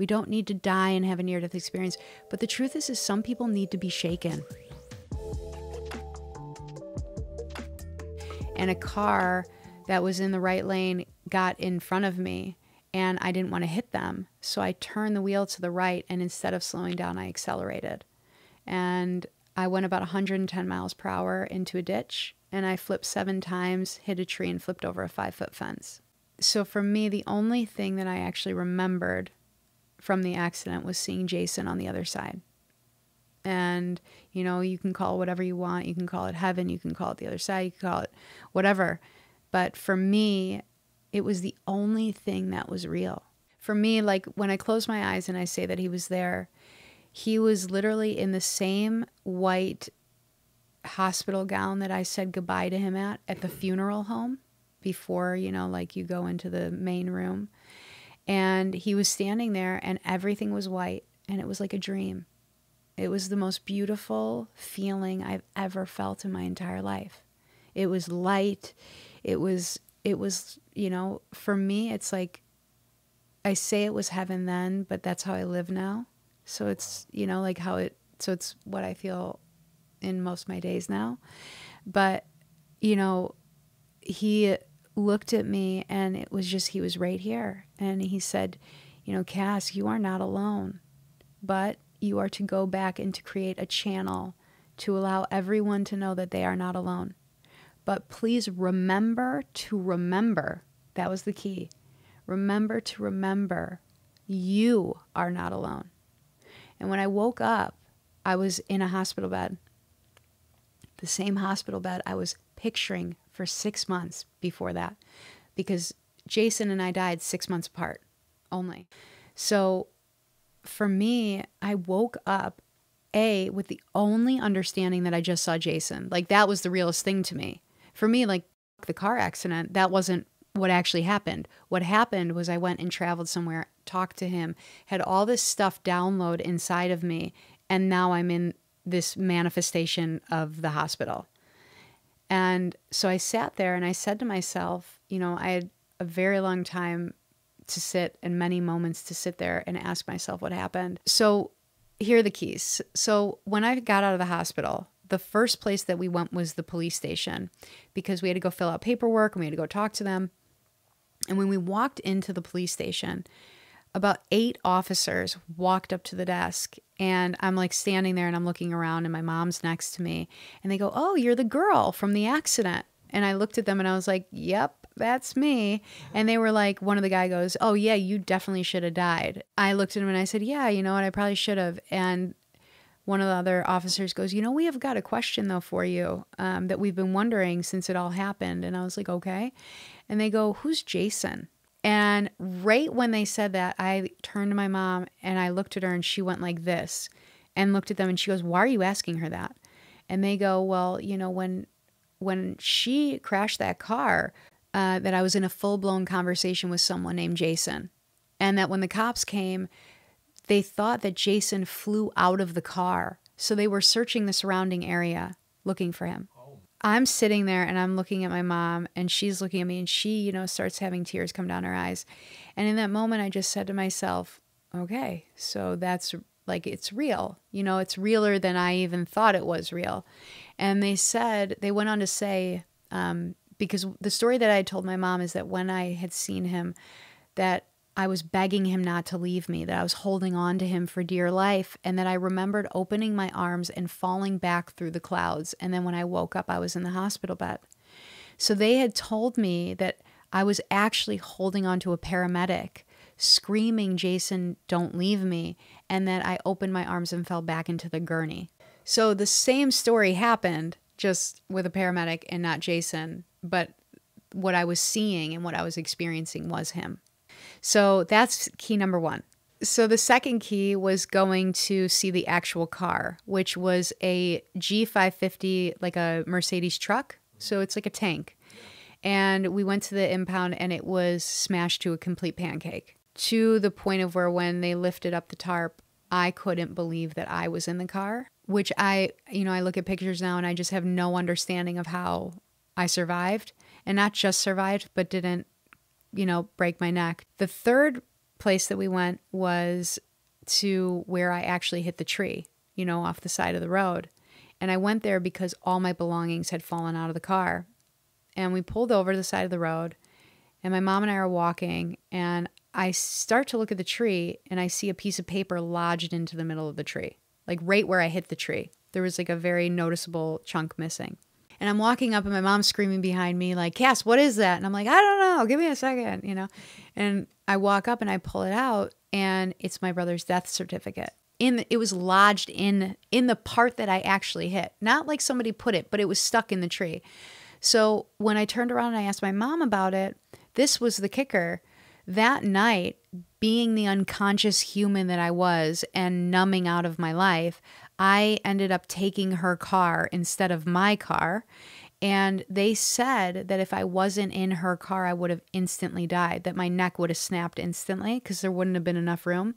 We don't need to die and have a near-death experience. But the truth is some people need to be shaken. And a car that was in the right lane got in front of me, and I didn't want to hit them. So I turned the wheel to the right, and instead of slowing down, I accelerated. And I went about 110 miles per hour into a ditch, and I flipped 7 times, hit a tree, and flipped over a 5-foot fence. So for me, the only thing that I actually remembered from the accident was seeing Jason on the other side. And, you know, you can call it whatever you want. You can call it heaven. You can call it the other side. You can call it whatever. But for me, it was the only thing that was real. For me, like when I close my eyes and I say that he was there, he was literally in the same white hospital gown that I said goodbye to him at the funeral home before, you know, like you go into the main room. And he was standing there and everything was white and it was like a dream. It was the most beautiful feeling I've ever felt in my entire life. It was light. It was, you know, for me, it's like, I say it was heaven then, but that's how I live now. So it's, you know, like so it's what I feel in most of my days now. But, you know, he looked at me and it was just, he was right here. And he said, you know, Cass, you are not alone, but you are to go back and to create a channel to allow everyone to know that they are not alone. But please remember to remember, that was the key. Remember to remember you are not alone. And when I woke up, I was in a hospital bed. The same hospital bed I was picturing for 6 months before that. Because Jason and I died 6 months apart only. So for me, I woke up, with the only understanding that I just saw Jason. Like that was the realest thing to me. For me, like the car accident, that wasn't what actually happened. What happened was I went and traveled somewhere, talked to him, had all this stuff download inside of me, and now I'm in this manifestation of the hospital. And so I sat there and I said to myself, you know, I had a very long time to sit and many moments to sit there and ask myself what happened. So here are the keys. So when I got out of the hospital, the first place that we went was the police station because we had to go fill out paperwork and we had to go talk to them. And when we walked into the police station, about 8 officers walked up to the desk and I'm like standing there and I'm looking around and my mom's next to me and they go, "Oh, you're the girl from the accident." And I looked at them and I was like, "Yep, that's me." And they were like, one of the guy goes, "Oh yeah, you definitely should have died." I looked at him and I said, "Yeah, you know what? I probably should have." And one of the other officers goes, "You know, we have got a question though for you that we've been wondering since it all happened." And I was like, "Okay." And they go, "Who's Jason?" And right when they said that, I turned to my mom and I looked at her and she went like this and looked at them and she goes, "Why are you asking her that?" And they go, "Well, you know, when she crashed that car, that I was in a full-blown conversation with someone named Jason. And that when the cops came, they thought that Jason flew out of the car. So they were searching the surrounding area looking for him." I'm sitting there and I'm looking at my mom and she's looking at me and she, you know, starts having tears come down her eyes. And in that moment, I just said to myself, okay, so that's like, it's real. You know, it's realer than I even thought it was real. And they went on to say, because the story that I had told my mom is that when I had seen him, that I was begging him not to leave me, that I was holding on to him for dear life, and that I remembered opening my arms and falling back through the clouds. And then when I woke up, I was in the hospital bed. So they had told me that I was actually holding on to a paramedic, screaming, "Jason, don't leave me," and that I opened my arms and fell back into the gurney. So the same story happened, just with a paramedic and not Jason, but what I was seeing and what I was experiencing was him. So that's key number 1. So the second key was going to see the actual car, which was a G550, like a Mercedes truck. So it's like a tank. And we went to the impound and it was smashed to a complete pancake, to the point of where when they lifted up the tarp, I couldn't believe that I was in the car, which I look at pictures now and I just have no understanding of how I survived, and not just survived, but didn't, break my neck. The third place that we went was to where I actually hit the tree, you know, off the side of the road. And I went there because all my belongings had fallen out of the car. And we pulled over to the side of the road, and my mom and I are walking, and I start to look at the tree, and I see a piece of paper lodged into the middle of the tree, like right where I hit the tree. There was like a very noticeable chunk missing. And I'm walking up, and my mom's screaming behind me like, Cass, what is that? And I'm like, I don't know. Give me a second, you know. And I walk up and I pull it out, and it's my brother's death certificate. It was lodged in the part that I actually hit. Not like somebody put it, but it was stuck in the tree. So when I turned around and I asked my mom about it, this was the kicker. That night, being the unconscious human that I was and numbing out of my life, I ended up taking her car instead of my car. And they said that if I wasn't in her car, I would have instantly died, that my neck would have snapped instantly because there wouldn't have been enough room.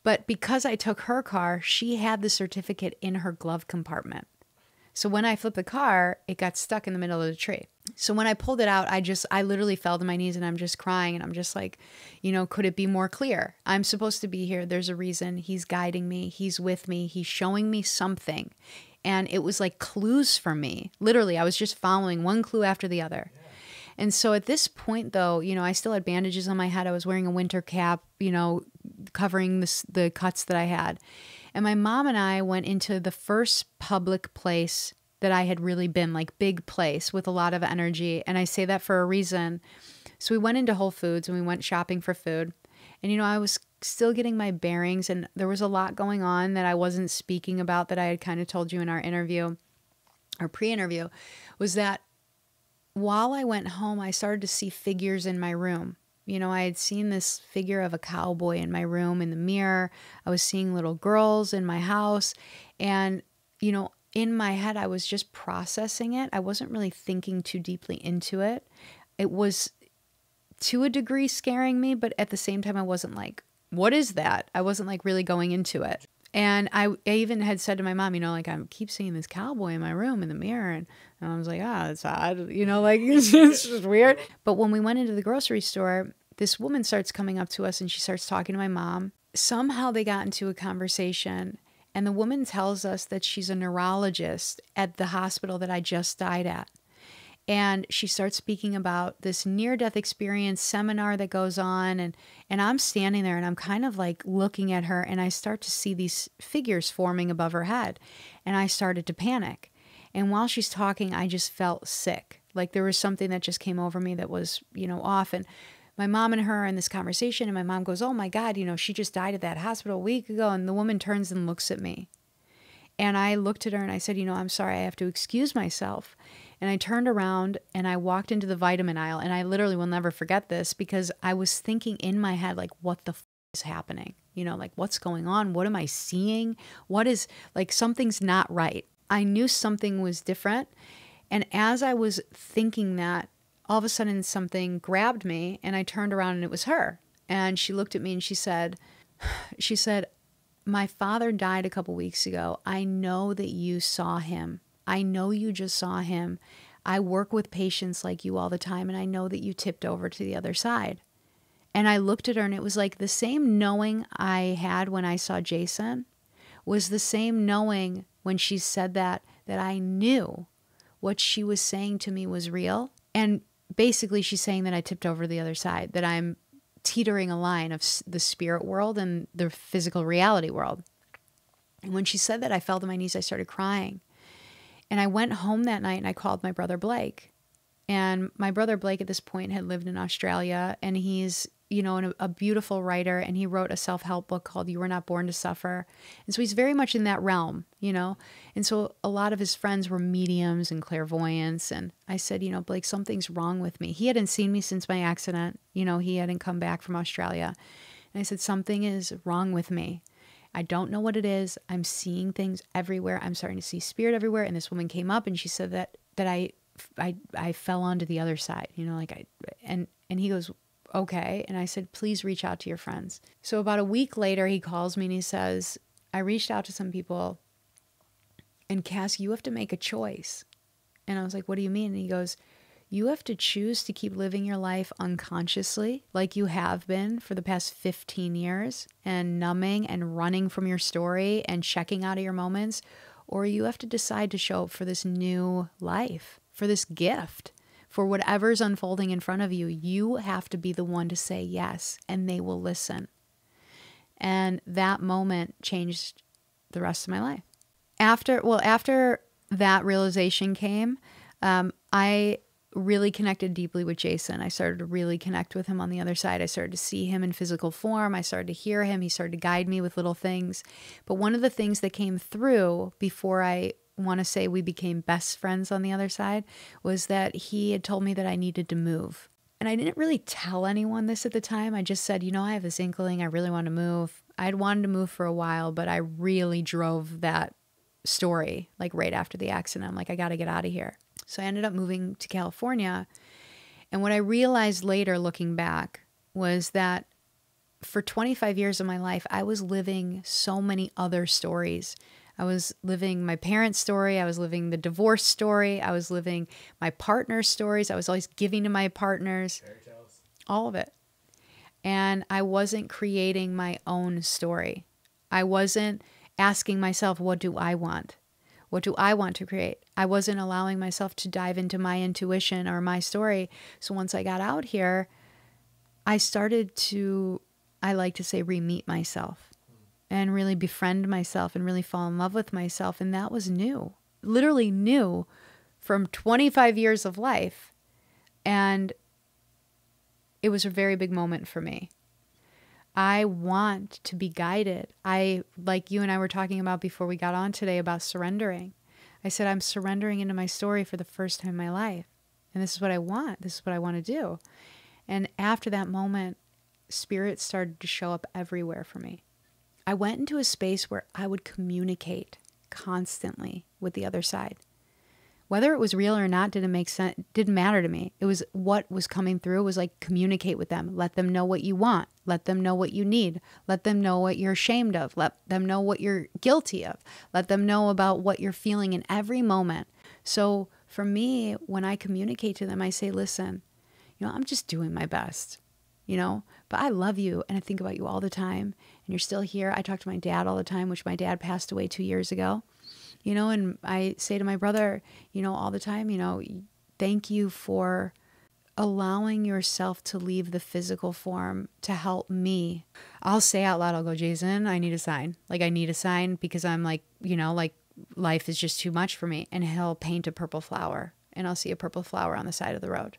But because I took her car, she had the certificate in her glove compartment. So when I flipped the car, it got stuck in the middle of the tree. So when I pulled it out, I literally fell to my knees and I'm just crying. And I'm just like, you know, could it be more clear? I'm supposed to be here. There's a reason. He's guiding me. He's with me. He's showing me something. And it was like clues for me. Literally, I was just following one clue after the other. Yeah. And so at this point, though, you know, I still had bandages on my head. I was wearing a winter cap, you know, covering the cuts that I had. And my mom and I went into the first public place that I had really been, like big place with a lot of energy. And I say that for a reason. So we went into Whole Foods and we went shopping for food. And, you know, I was still getting my bearings and there was a lot going on that I wasn't speaking about that I had kind of told you in our interview or pre-interview, was that while I went home, I started to see figures in my room. You know, I had seen this figure of a cowboy in my room in the mirror. I was seeing little girls in my house. And, you know, in my head, I was just processing it. I wasn't really thinking too deeply into it. It was to a degree scaring me, but at the same time, I wasn't like, what is that? I wasn't like really going into it. And I even had said to my mom, you know, like, I keep seeing this cowboy in my room in the mirror. And I was like, that's odd. You know, like, it's just weird. But when we went into the grocery store, this woman starts coming up to us and she starts talking to my mom. Somehow they got into a conversation and the woman tells us that she's a neurologist at the hospital that I just died at. And she starts speaking about this near-death experience seminar that goes on. And I'm standing there and I'm kind of like looking at her and I start to see these figures forming above her head. And I started to panic. And while she's talking, I just felt sick. Like there was something that just came over me that was, you know, off. And my mom and her are in this conversation and my mom goes, oh my God, you know, she just died at that hospital a week ago. And the woman turns and looks at me. And I looked at her and I said, you know, I'm sorry, I have to excuse myself. And I turned around and I walked into the vitamin aisle. And I literally will never forget this because I was thinking in my head, like, what the is happening? You know, like, what's going on? What am I seeing? What is, like, something's not right. I knew something was different. And as I was thinking that, all of a sudden something grabbed me and I turned around and it was her. And she looked at me and she said, my father died a couple weeks ago. I know that you saw him. I know you just saw him. I work with patients like you all the time, and I know that you tipped over to the other side. And I looked at her, and it was like the same knowing I had when I saw Jason was the same knowing when she said that I knew what she was saying to me was real. And basically, she's saying that I tipped over to the other side, that I'm teetering a line of the spirit world and the physical reality world. And when she said that, I fell to my knees. I started crying. And I went home that night and I called my brother Blake. And my brother Blake at this point had lived in Australia, and he's, you know, a beautiful writer, and he wrote a self-help book called You Were Not Born to Suffer. And so he's very much in that realm, you know. And so a lot of his friends were mediums and clairvoyants. And I said, you know, Blake, something's wrong with me. He hadn't seen me since my accident. You know, he hadn't come back from Australia. And I said, something is wrong with me. I don't know what it is. I'm seeing things everywhere. I'm starting to see spirit everywhere. And this woman came up and she said that I fell onto the other side, you know, like and he goes, okay. And I said, please reach out to your friends. So about a week later, he calls me and he says, I reached out to some people, and Cass, you have to make a choice. And I was like, what do you mean? And he goes, You have to choose to keep living your life unconsciously, like you have been for the past 15 years, and numbing and running from your story and checking out of your moments, or you have to decide to show up for this new life, for this gift, for whatever's unfolding in front of you. You have to be the one to say yes, and they will listen. And that moment changed the rest of my life. After that realization came, I really connected deeply with Jason. I started to really connect with him on the other side. I started to see him in physical form. I started to hear him. He started to guide me with little things. But one of the things that came through before I want to say we became best friends on the other side was that he had told me that I needed to move. And I didn't really tell anyone this at the time. I just said, I have this inkling. I really want to move. I'd wanted to move for a while, but I really drove that story like right after the accident. I'm like, I got to get out of here. So I ended up moving to California. And what I realized later looking back was that for 25 years of my life, I was living so many other stories. I was living my parents' story. I was living the divorce story. I was living my partner's stories. I was always giving to my partners. Fairy tales. All of it. And I wasn't creating my own story. I wasn't asking myself, what do I want? What do I want to create? I wasn't allowing myself to dive into my intuition or my story. So once I got out here, I started to, I like to say, re-meet myself and really befriend myself and really fall in love with myself. And that was new, literally new from 25 years of life. And it was a very big moment for me. I want to be guided. Like you and I were talking about before we got on today about surrendering. I said, I'm surrendering into my story for the first time in my life. And this is what I want. This is what I want to do. And after that moment, spirit started to show up everywhere for me. I went into a space where I would communicate constantly with the other side. Whether it was real or not didn't make sense, didn't matter to me. It was what was coming through was like, communicate with them. Let them know what you want. Let them know what you need. Let them know what you're ashamed of. Let them know what you're guilty of. Let them know about what you're feeling in every moment. So for me, when I communicate to them, I say, listen, I'm just doing my best, but I love you and I think about you all the time and you're still here. I talk to my dad all the time, which my dad passed away 2 years ago. And I say to my brother, all the time, thank you for allowing yourself to leave the physical form to help me. I'll say out loud, I'll go, Jason, I need a sign. Like, I need a sign because I'm like, like life is just too much for me. And he'll paint a purple flower and I'll see a purple flower on the side of the road.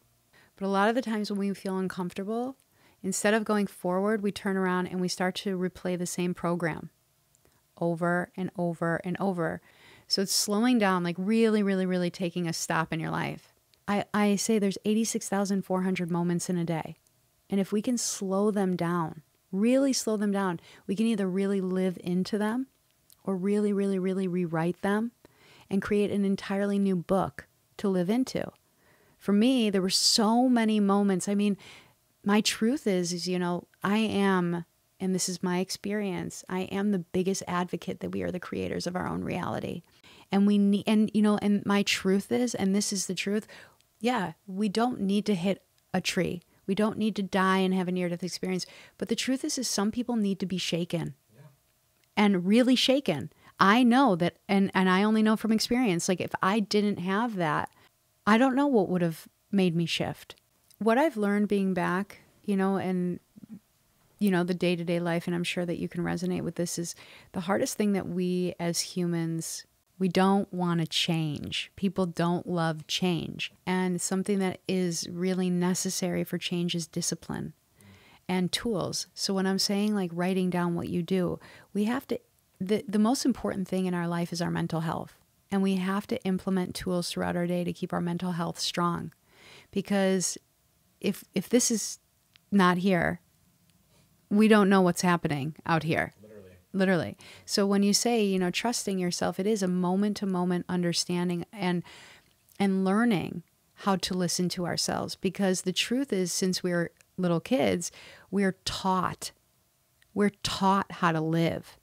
But a lot of the times when we feel uncomfortable, instead of going forward, we turn around and we start to replay the same program over and over and over. So it's slowing down, like really, really, really taking a stop in your life. I say there's 86,400 moments in a day. And if we can slow them down, really slow them down, we can either really live into them or really, really, really rewrite them and create an entirely new book to live into. For me, there were so many moments. I mean, my truth is, I am, and this is my experience, I am the biggest advocate that we are the creators of our own reality. And we need, and my truth is, and this is the truth, we don't need to hit a tree. We don't need to die and have a near-death experience. But the truth is some people need to be shaken and really shaken. I know that, and I only know from experience, like if I didn't have that, I don't know what would have made me shift. What I've learned being back, and the day-to-day life, and I'm sure that you can resonate with this, is the hardest thing that we as humans, we don't want to change. People don't love change. And something that is really necessary for change is discipline and tools. So when I'm saying like writing down what you do, we have to, the most important thing in our life is our mental health. And we have to implement tools throughout our day to keep our mental health strong. Because if this is not here, we don't know what's happening out here. Literally. So when you say, trusting yourself, it is a moment-to-moment understanding and learning how to listen to ourselves. Because the truth is, since we're little kids, we're taught how to live.